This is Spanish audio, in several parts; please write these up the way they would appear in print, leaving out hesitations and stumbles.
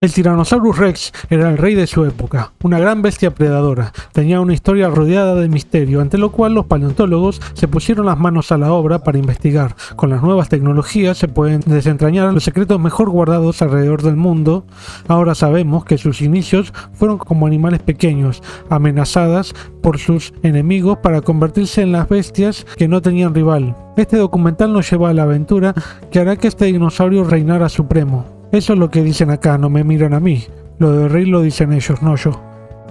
El Tyrannosaurus Rex era el rey de su época, una gran bestia predadora. Tenía una historia rodeada de misterio, ante lo cual los paleontólogos se pusieron las manos a la obra para investigar. Con las nuevas tecnologías se pueden desentrañar los secretos mejor guardados alrededor del mundo. Ahora sabemos que sus inicios fueron como animales pequeños, amenazadas por sus enemigos para convertirse en las bestias que no tenían rival. Este documental nos lleva a la aventura que hará que este dinosaurio reinara supremo. Eso es lo que dicen acá, no me miran a mí. Lo de rey lo dicen ellos, no yo.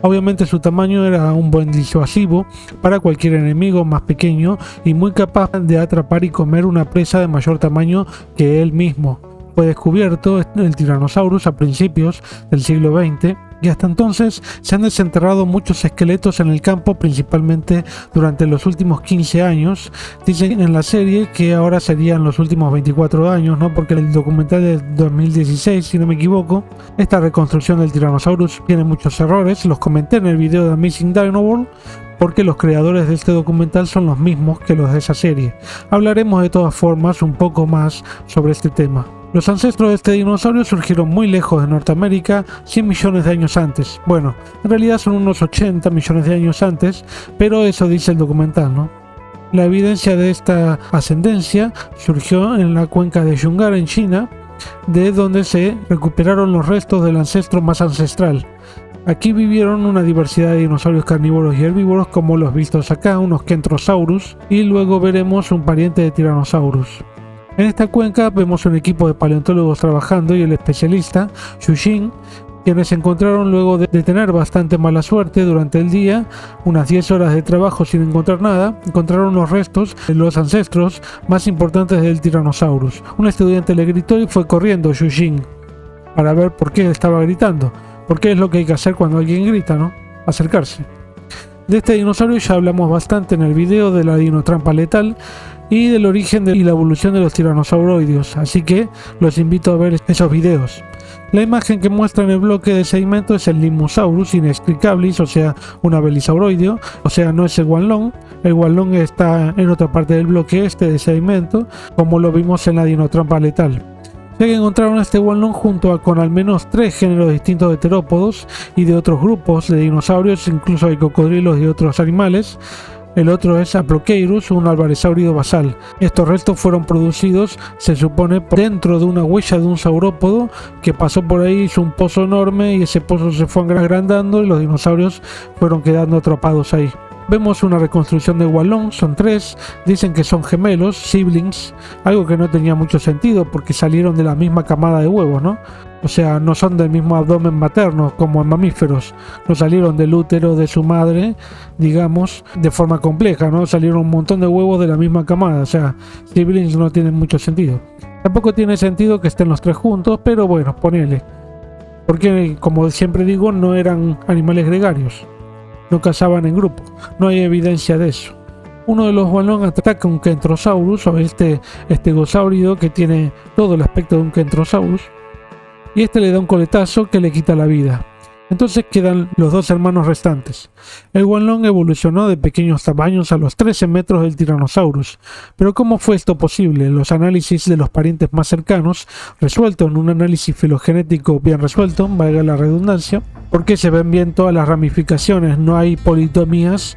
Obviamente su tamaño era un buen disuasivo para cualquier enemigo más pequeño y muy capaz de atrapar y comer una presa de mayor tamaño que él mismo. Fue descubierto el Tyrannosaurus a principios del siglo XX y hasta entonces se han desenterrado muchos esqueletos en el campo, principalmente durante los últimos 15 años. Dicen en la serie que ahora serían los últimos 24 años, ¿no? Porque el documental de 2016, si no me equivoco. Esta reconstrucción del Tyrannosaurus tiene muchos errores, los comenté en el video de Amazing Dino World, porque los creadores de este documental son los mismos que los de esa serie. Hablaremos de todas formas un poco más sobre este tema. Los ancestros de este dinosaurio surgieron muy lejos de Norteamérica, 100 millones de años antes. Bueno, en realidad son unos 80 millones de años antes, pero eso dice el documental, ¿no? La evidencia de esta ascendencia surgió en la cuenca de Yungar en China, de donde se recuperaron los restos del ancestro más ancestral. Aquí vivieron una diversidad de dinosaurios carnívoros y herbívoros como los vistos acá, unos Kentrosaurus, y luego veremos un pariente de Tyrannosaurus. En esta cuenca vemos un equipo de paleontólogos trabajando y el especialista, Xu Jing, quienes se encontraron luego de tener bastante mala suerte durante el día, unas 10 horas de trabajo sin encontrar nada, encontraron los restos de los ancestros más importantes del Tyrannosaurus. Un estudiante le gritó y fue corriendo Xu Jing para ver por qué estaba gritando, porque es lo que hay que hacer cuando alguien grita, ¿no? Acercarse. De este dinosaurio ya hablamos bastante en el video de la dinotrampa letal y del origen y la evolución de los tiranosauroideos, así que los invito a ver esos videos. La imagen que muestra en el bloque de sedimento es el Limnosaurus inextricabilis, o sea, un abelisauroideo, o sea, no es el Wanlong. El Wanlong está en otra parte del bloque este de sedimento, como lo vimos en la dinotrampa letal. Ya que encontraron este Wanlong junto con al menos 3 géneros distintos de terópodos y de otros grupos de dinosaurios, incluso hay cocodrilos y otros animales. El otro es Aplocheirus, un alvarezaurio basal. Estos restos fueron producidos, se supone, dentro de una huella de un saurópodo que pasó por ahí, hizo un pozo enorme y ese pozo se fue agrandando y los dinosaurios fueron quedando atrapados ahí. Vemos una reconstrucción de Wanlong, son 3, dicen que son gemelos, siblings, algo que no tenía mucho sentido porque salieron de la misma camada de huevos, ¿no? O sea, no son del mismo abdomen materno como en mamíferos, no salieron del útero de su madre, digamos, de forma compleja, ¿no? Salieron un montón de huevos de la misma camada, o sea, siblings no tienen mucho sentido. Tampoco tiene sentido que estén los 3 juntos, pero bueno, ponele. Porque, como siempre digo, no eran animales gregarios. No cazaban en grupo, no hay evidencia de eso. Uno de los Wanlong ataca un Kentrosaurus, o este estegosaurio que tiene todo el aspecto de un Kentrosaurus, y este le da un coletazo que le quita la vida. Entonces quedan los 2 hermanos restantes. El Wanlong evolucionó de pequeños tamaños a los 13 metros del Tyrannosaurus. Pero ¿cómo fue esto posible? Los análisis de los parientes más cercanos, resuelto en un análisis filogenético bien resuelto, valga la redundancia, porque se ven bien todas las ramificaciones, no hay politomías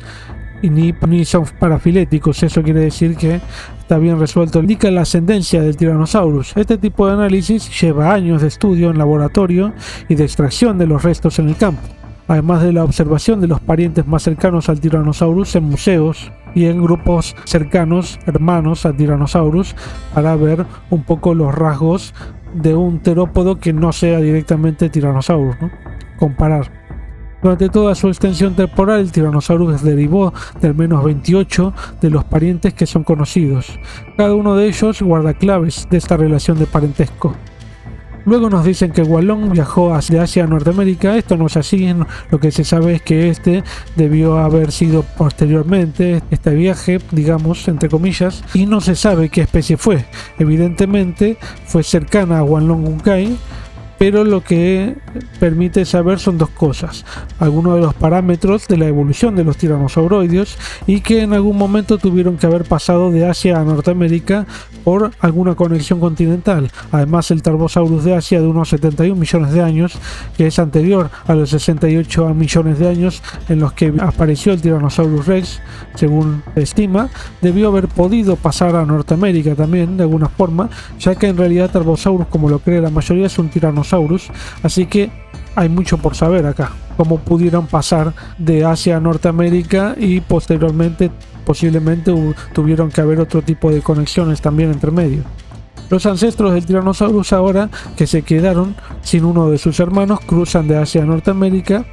ni son parafiléticos, eso quiere decir que está bien resuelto. Indica la ascendencia del Tyrannosaurus. Este tipo de análisis lleva años de estudio en laboratorio y de extracción de los restos en el campo, además de la observación de los parientes más cercanos al Tyrannosaurus en museos y en grupos cercanos, hermanos al Tyrannosaurus, para ver un poco los rasgos de un terópodo que no sea directamente Tyrannosaurus, ¿no? Comparar. Durante toda su extensión temporal, el Tyrannosaurus derivó de al menos 28 de los parientes que son conocidos. Cada uno de ellos guarda claves de esta relación de parentesco. Luego nos dicen que Wanlong viajó de Asia a Norteamérica. Esto no es así, lo que se sabe es que este debió haber sido posteriormente este viaje, digamos, entre comillas, y no se sabe qué especie fue. Evidentemente fue cercana a Wanlong Unkai, pero lo que permite saber son dos cosas: algunos de los parámetros de la evolución de los tiranosauroides y que en algún momento tuvieron que haber pasado de Asia a Norteamérica por alguna conexión continental. Además, el Tarbosaurus de Asia, de unos 71 millones de años, que es anterior a los 68 millones de años en los que apareció el Tyrannosaurus Rex, según se estima, debió haber podido pasar a Norteamérica también de alguna forma, ya que en realidad Tarbosaurus, como lo cree la mayoría, es un Tyrannosaurus, así que hay mucho por saber acá, cómo pudieron pasar de Asia a Norteamérica y posteriormente posiblemente tuvieron que haber otro tipo de conexiones también entre medio. Los ancestros del Tyrannosaurus, ahora que se quedaron sin uno de sus hermanos, cruzan de Asia a Norteamérica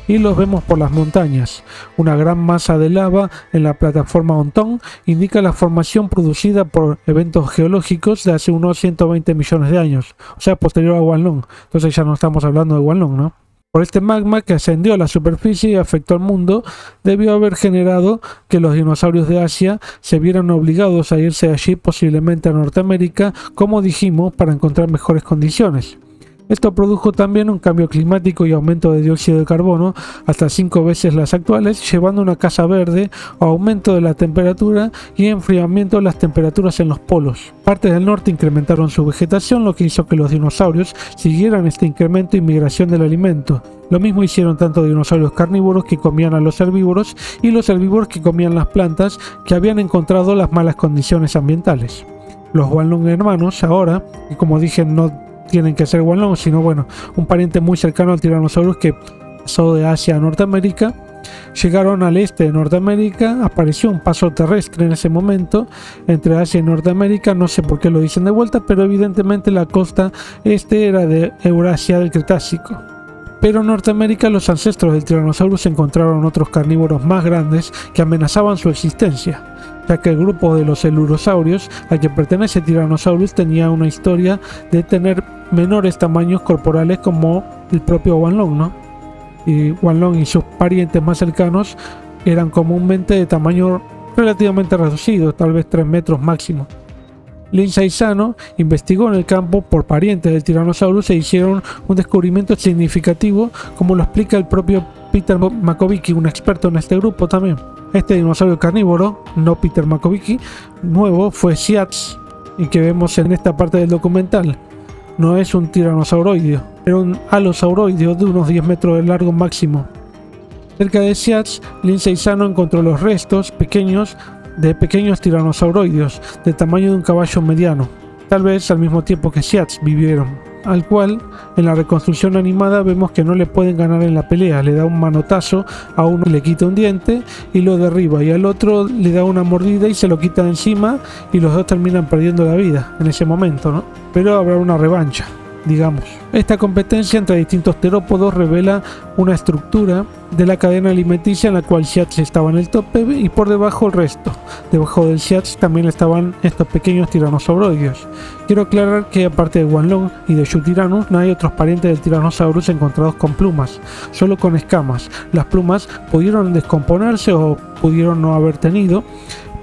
y los vemos por las montañas. Una gran masa de lava en la plataforma Ontong indica la formación producida por eventos geológicos de hace unos 120 millones de años, o sea, posterior a Wanlong. Entonces ya no estamos hablando de Wanlong, ¿no? Por este magma que ascendió a la superficie y afectó al mundo, debió haber generado que los dinosaurios de Asia se vieran obligados a irse allí, posiblemente a Norteamérica, como dijimos, para encontrar mejores condiciones. Esto produjo también un cambio climático y aumento de dióxido de carbono hasta 5 veces las actuales, llevando a una casa verde, aumento de la temperatura y enfriamiento de las temperaturas en los polos. Partes del norte incrementaron su vegetación, lo que hizo que los dinosaurios siguieran este incremento y migración del alimento. Lo mismo hicieron tanto dinosaurios carnívoros que comían a los herbívoros y los herbívoros que comían las plantas que habían encontrado las malas condiciones ambientales. Los Wanlong hermanos ahora, y como dije, no tienen que ser Wanlong, sino bueno, un pariente muy cercano al Tyrannosaurus que pasó de Asia a Norteamérica, llegaron al este de Norteamérica. Apareció un paso terrestre en ese momento entre Asia y Norteamérica, no sé por qué lo dicen de vuelta, pero evidentemente la costa este era de Eurasia del Cretácico. Pero en Norteamérica los ancestros del Tyrannosaurus encontraron otros carnívoros más grandes que amenazaban su existencia, ya que el grupo de los elurosaurios al que pertenece Tyrannosaurus tenía una historia de tener menores tamaños corporales como el propio Wanlong, ¿no? Y Wanlong y sus parientes más cercanos eran comúnmente de tamaño relativamente reducido, tal vez 3 metros máximo. Lindsay Sano investigó en el campo por parientes del Tyrannosaurus e hicieron un descubrimiento significativo, como lo explica el propio Peter Makovicky, un experto en este grupo también. Este dinosaurio carnívoro, no Peter Makovicky, nuevo fue Seattle, y que vemos en esta parte del documental. No es un tiranosauroideo, era un alosauroideo de unos 10 metros de largo máximo. Cerca de Seattle, Lindsay Sano encontró los restos de pequeños tiranosaurios de tamaño de un caballo mediano, tal vez al mismo tiempo que Seattle vivieron, al cual en la reconstrucción animada vemos que no le pueden ganar en la pelea. Le da un manotazo, a uno le quita un diente y lo derriba, y al otro le da una mordida y se lo quita de encima, y los dos terminan perdiendo la vida en ese momento, ¿no? Pero habrá una revancha, digamos. Esta competencia entre distintos terópodos revela una estructura de la cadena alimenticia en la cual Seattle estaba en el tope y por debajo el resto. Debajo del Seattle también estaban estos pequeños tiranosauroides. Quiero aclarar que aparte de Wanlong y de Yutyrannus no hay otros parientes del Tyrannosaurus encontrados con plumas, solo con escamas. Las plumas pudieron descomponerse o pudieron no haber tenido,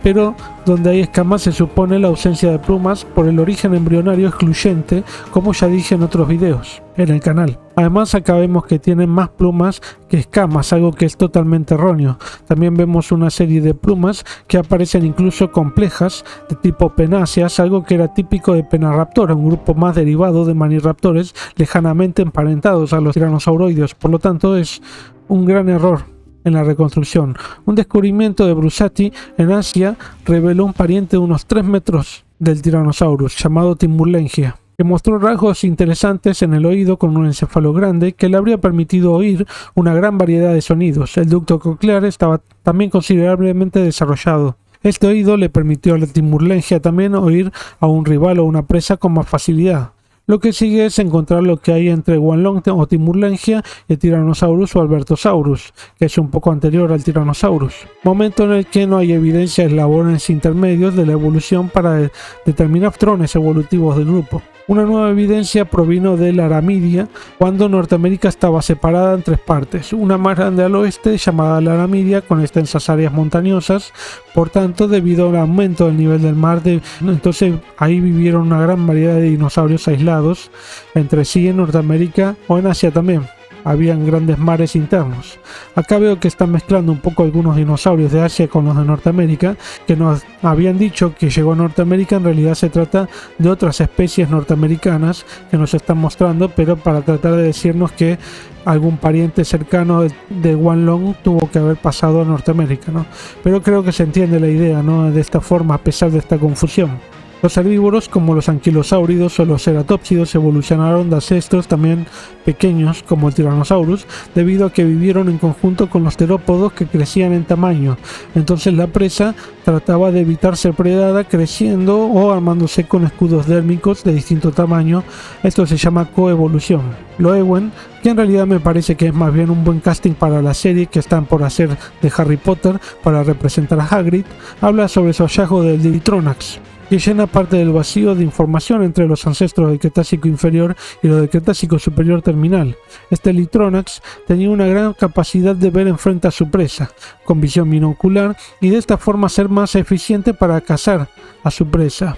pero donde hay escamas se supone la ausencia de plumas por el origen embrionario excluyente, como ya dije en otros videos en el canal. Además acá vemos que tienen más plumas que escamas, algo que es totalmente erróneo. También vemos una serie de plumas que aparecen incluso complejas de tipo penáceas, algo que era típico de Penaraptora, un grupo más derivado de maniraptores lejanamente emparentados a los tiranosaurios. Por lo tanto es un gran error en la reconstrucción. Un descubrimiento de Brusati en Asia reveló un pariente de unos 3 metros del Tyrannosaurus llamado Timurlengia, que mostró rasgos interesantes en el oído con un encéfalo grande que le habría permitido oír una gran variedad de sonidos. El ducto coclear estaba también considerablemente desarrollado. Este oído le permitió a la Timurlengia también oír a un rival o una presa con más facilidad. Lo que sigue es encontrar lo que hay entre Wanlong o Timurlengia y el Tyrannosaurus o Albertosaurus, que es un poco anterior al Tyrannosaurus, momento en el que no hay evidencia de eslabones intermedios de la evolución para determinar patrones evolutivos del grupo. Una nueva evidencia provino de la Aramidia, cuando Norteamérica estaba separada en 3 partes, una más grande al oeste llamada la Aramidia con extensas áreas montañosas. Por tanto, debido al aumento del nivel del mar, entonces ahí vivieron una gran variedad de dinosaurios aislados. separados entre sí en Norteamérica o en Asia también. Habían grandes mares internos. Acá veo que están mezclando un poco algunos dinosaurios de Asia con los de Norteamérica, que nos habían dicho que llegó a Norteamérica. En realidad se trata de otras especies norteamericanas que nos están mostrando, pero para tratar de decirnos que algún pariente cercano de Wanlong tuvo que haber pasado a Norteamérica, ¿no? Pero creo que se entiende la idea, ¿no? De esta forma, a pesar de esta confusión. Los herbívoros, como los anquilosáuridos o los ceratópsidos, evolucionaron de ancestros también pequeños, como el Tyrannosaurus, debido a que vivieron en conjunto con los terópodos que crecían en tamaño. Entonces la presa trataba de evitar ser predada creciendo o armándose con escudos dérmicos de distinto tamaño. Esto se llama coevolución. Loewen, que en realidad me parece que es más bien un buen casting para la serie que están por hacer de Harry Potter para representar a Hagrid, habla sobre su hallazgo del Litronax, que llena parte del vacío de información entre los ancestros del Cretácico inferior y los del Cretácico superior terminal. Este Litronax tenía una gran capacidad de ver enfrente a su presa, con visión binocular, y de esta forma ser más eficiente para cazar a su presa.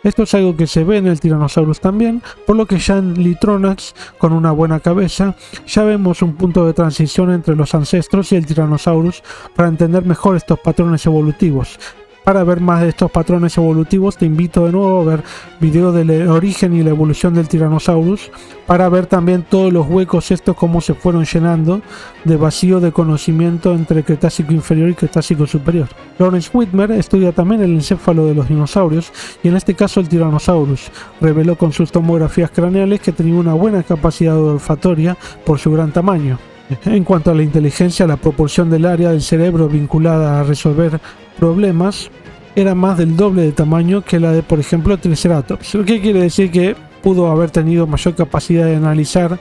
Esto es algo que se ve en el Tyrannosaurus también, por lo que ya en Litronax, con una buena cabeza, ya vemos un punto de transición entre los ancestros y el Tyrannosaurus para entender mejor estos patrones evolutivos. Para ver más de estos patrones evolutivos te invito de nuevo a ver videos del origen y la evolución del Tyrannosaurus, para ver también todos los huecos estos cómo se fueron llenando de vacío de conocimiento entre Cretácico inferior y Cretácico superior. Lawrence Whitmer estudia también el encéfalo de los dinosaurios, y en este caso el Tyrannosaurus. Reveló con sus tomografías craneales que tenía una buena capacidad olfatoria por su gran tamaño. En cuanto a la inteligencia, la proporción del área del cerebro vinculada a resolver problemas era más del doble de tamaño que la de, por ejemplo, Triceratops. Lo que quiere decir que pudo haber tenido mayor capacidad de analizar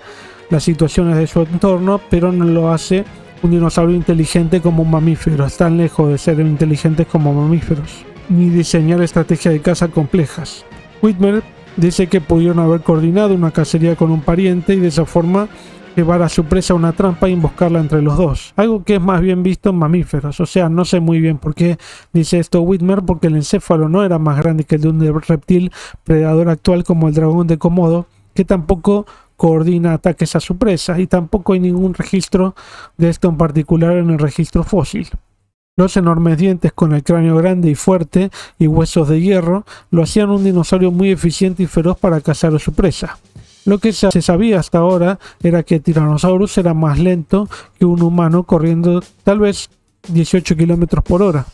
las situaciones de su entorno, pero no lo hace un dinosaurio inteligente como un mamífero. Están lejos de ser inteligentes como mamíferos, ni diseñar estrategias de caza complejas. Whitmer dice que pudieron haber coordinado una cacería con un pariente y de esa forma llevar a su presa a una trampa e emboscarla entre los dos, algo que es más bien visto en mamíferos. O sea, no sé muy bien por qué dice esto Whitmer, porque el encéfalo no era más grande que el de un reptil predador actual como el dragón de Komodo, que tampoco coordina ataques a su presa, y tampoco hay ningún registro de esto en particular en el registro fósil. Los enormes dientes con el cráneo grande y fuerte y huesos de hierro lo hacían un dinosaurio muy eficiente y feroz para cazar a su presa. Lo que se sabía hasta ahora era que Tyrannosaurus era más lento que un humano, corriendo tal vez 18 km por hora,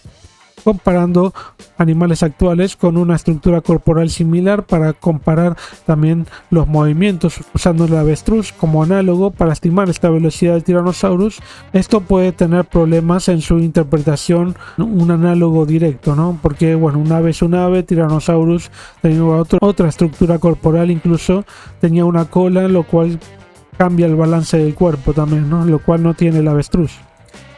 comparando animales actuales con una estructura corporal similar para comparar también los movimientos, usando el avestruz como análogo para estimar esta velocidad del Tyrannosaurus. Esto puede tener problemas en su interpretación, un análogo directo, ¿no? Porque bueno, una ave es un ave, Tyrannosaurus tenía otra estructura corporal, incluso tenía una cola, lo cual cambia el balance del cuerpo también, ¿no? Lo cual no tiene el avestruz.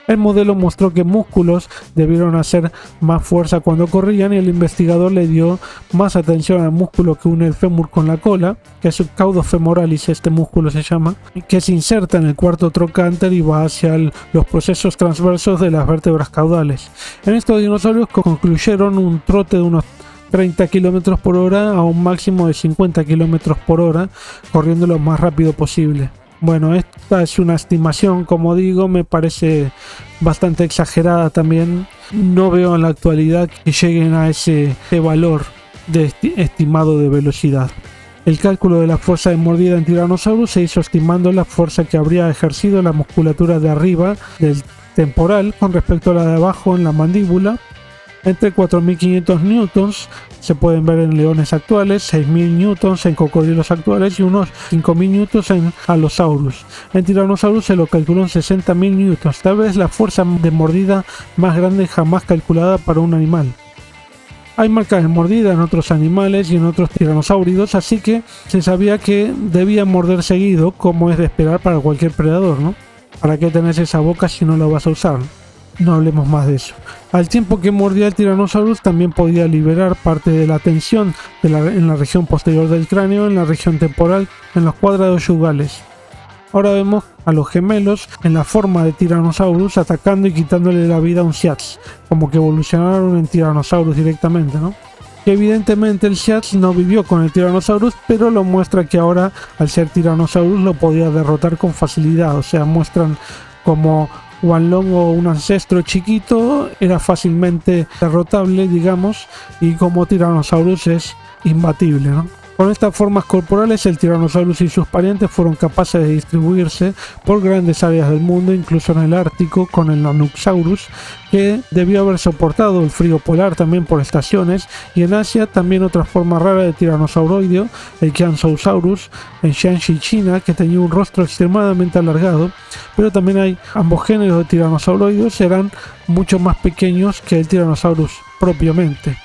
El modelo mostró que músculos debieron hacer más fuerza cuando corrían, y el investigador le dio más atención al músculo que une el fémur con la cola, que es el caudo femoralis, este músculo se llama, que se inserta en el cuarto trocánter y va hacia los procesos transversos de las vértebras caudales. En estos dinosaurios concluyeron un trote de unos 30 km por hora a un máximo de 50 km por hora, corriendo lo más rápido posible. Bueno, esta es una estimación, como digo, me parece bastante exagerada también. No veo en la actualidad que lleguen a ese valor de estimado de velocidad. El cálculo de la fuerza de mordida en Tyrannosaurus se hizo estimando la fuerza que habría ejercido la musculatura de arriba del temporal con respecto a la de abajo en la mandíbula. Entre 4.500 newtons se pueden ver en leones actuales, 6.000 newtons en cocodrilos actuales y unos 5.000 newtons en Allosaurus. En Tyrannosaurus se lo calculó en 60.000 newtons, tal vez la fuerza de mordida más grande jamás calculada para un animal. Hay marcas de mordida en otros animales y en otros tiranosáuridos, así que se sabía que debía morder seguido, como es de esperar para cualquier predador, ¿no? ¿Para qué tenés esa boca si no la vas a usar? No hablemos más de eso. Al tiempo que mordía el Tyrannosaurus, también podía liberar parte de la tensión en la región posterior del cráneo, en la región temporal, en los cuadrados yugales. Ahora vemos a los gemelos en la forma de Tyrannosaurus atacando y quitándole la vida a un Syatx, como que evolucionaron en Tyrannosaurus directamente, ¿no? que evidentemente el Sheats no vivió con el Tyrannosaurus, pero lo muestra que ahora al ser Tyrannosaurus lo podía derrotar con facilidad. O sea, muestran como Wanlong, o un ancestro chiquito, era fácilmente derrotable, digamos, y como Tyrannosaurus es imbatible, ¿no? Con estas formas corporales, el Tyrannosaurus y sus parientes fueron capaces de distribuirse por grandes áreas del mundo, incluso en el Ártico con el Nanoxaurus, que debió haber soportado el frío polar también por estaciones, y en Asia también otra forma rara de tiranosauroideo, el Qianzhousaurus, en Jiangxi, China, que tenía un rostro extremadamente alargado, pero también hay ambos géneros de tiranosauroideos eran mucho más pequeños que el Tyrannosaurus propiamente.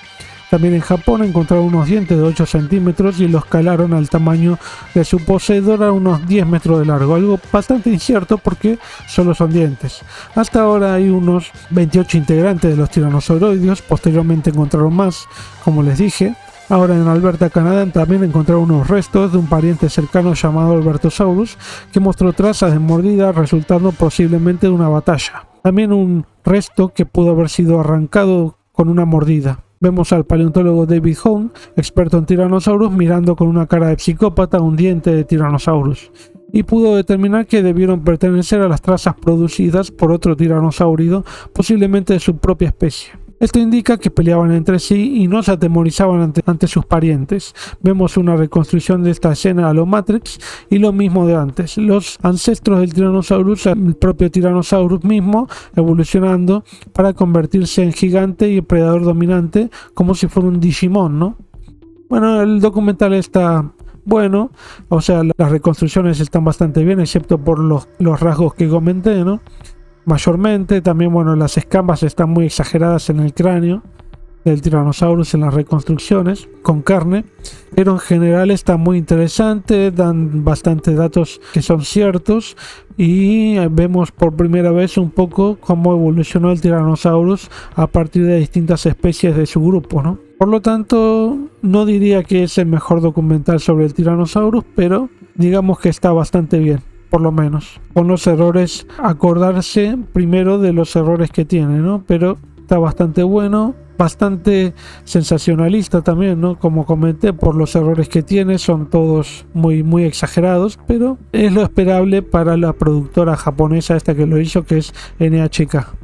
También en Japón encontraron unos dientes de 8 centímetros y los calaron al tamaño de su poseedor a unos 10 metros de largo, algo bastante incierto porque solo son dientes. Hasta ahora hay unos 28 integrantes de los tiranosauroideos, posteriormente encontraron más, como les dije. Ahora en Alberta, Canadá, también encontraron unos restos de un pariente cercano llamado Albertosaurus, que mostró trazas de mordida resultando posiblemente de una batalla. También un resto que pudo haber sido arrancado con una mordida. Vemos al paleontólogo David Hone, experto en tiranosaurus, mirando con una cara de psicópata un diente de tiranosaurus, y pudo determinar que debieron pertenecer a las trazas producidas por otro tiranosáurido, posiblemente de su propia especie. Esto indica que peleaban entre sí y no se atemorizaban ante sus parientes. Vemos una reconstrucción de esta escena a lo Matrix y lo mismo de antes. Los ancestros del Tyrannosaurus, el propio Tyrannosaurus mismo, evolucionando para convertirse en gigante y predador dominante, como si fuera un Digimon, ¿no? Bueno, el documental está bueno, o sea, las reconstrucciones están bastante bien, excepto por los rasgos que comenté, ¿no? Mayormente, también, bueno, las escamas están muy exageradas en el cráneo del Tyrannosaurus en las reconstrucciones con carne, pero en general está muy interesante, dan bastantes datos que son ciertos y vemos por primera vez un poco cómo evolucionó el Tyrannosaurus a partir de distintas especies de su grupo, ¿no? Por lo tanto, no diría que es el mejor documental sobre el Tyrannosaurus, pero digamos que está bastante bien. Por lo menos, con los errores, acordarse primero de los errores que tiene, ¿no? Pero está bastante bueno, bastante sensacionalista también, ¿no? Como comenté, por los errores que tiene, son todos muy exagerados, pero es lo esperable para la productora japonesa esta que lo hizo, que es NHK.